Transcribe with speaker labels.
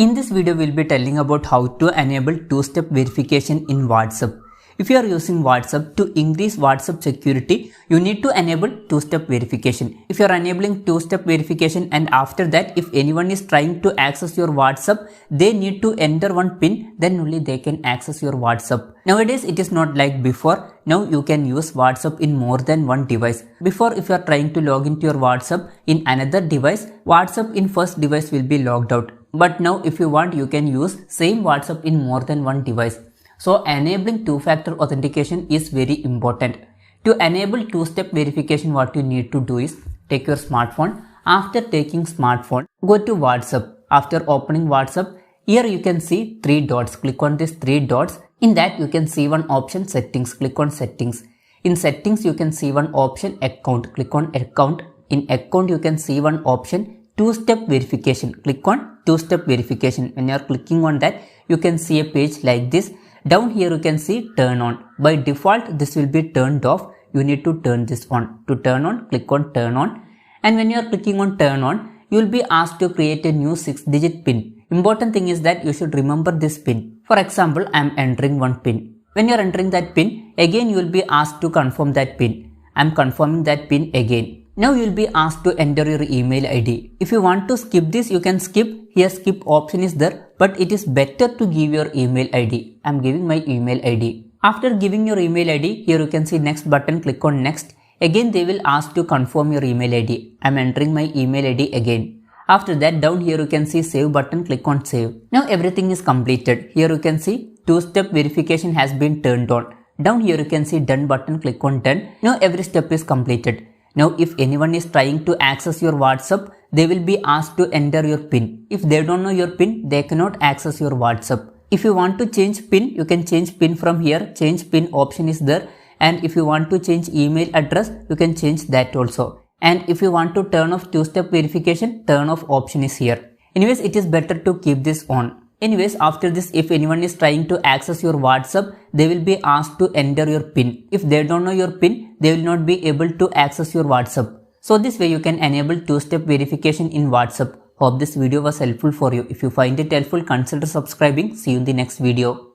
Speaker 1: In this video, we'll be telling about how to enable two-step verification in WhatsApp. If you are using WhatsApp, to increase WhatsApp security, you need to enable two-step verification. If you are enabling two-step verification and after that, if anyone is trying to access your WhatsApp, they need to enter one PIN, then only they can access your WhatsApp. Nowadays, it is not like before. Now you can use WhatsApp in more than one device. Before, if you are trying to log into your WhatsApp in another device, WhatsApp in first device will be logged out. But now if you want, you can use same WhatsApp in more than one device. So enabling two-factor authentication is very important. To enable two-step verification, what you need to do is take your smartphone. After taking smartphone, go to WhatsApp. After opening WhatsApp, here you can see three dots. Click on these three dots. In that you can see one option settings. Click on settings. In settings you can see one option account. Click on account. In account you can see one option two-step verification. Click on two-step verification. When you are clicking on that, you can see a page like this. Down here you can see turn on. By default this will be turned off. You need to turn this on. To turn on, click on turn on. And when you are clicking on turn on, you will be asked to create a new 6-digit PIN. Important thing is that you should remember this PIN. For example, I am entering one PIN. When you are entering that PIN, again you will be asked to confirm that PIN. I am confirming that PIN again. Now you will be asked to enter your email ID. If you want to skip this, you can skip. Here skip option is there, but it is better to give your email ID. I am giving my email ID. After giving your email ID, here you can see next button, click on next. Again they will ask to confirm your email ID. I am entering my email ID again. After that, down here you can see save button, click on save. Now everything is completed. Here you can see two-step verification has been turned on. Down here you can see done button, click on done. Now every step is completed. Now if anyone is trying to access your WhatsApp, they will be asked to enter your PIN. If they don't know your PIN, they cannot access your WhatsApp. If you want to change PIN, you can change PIN from here. Change PIN option is there. And if you want to change email address, you can change that also. And if you want to turn off two-step verification, turn off option is here. Anyways, it is better to keep this on. Anyways, after this, if anyone is trying to access your WhatsApp, they will be asked to enter your PIN. If they don't know your PIN, they will not be able to access your WhatsApp. So this way you can enable two-step verification in WhatsApp. Hope this video was helpful for you. If you find it helpful, consider subscribing. See you in the next video.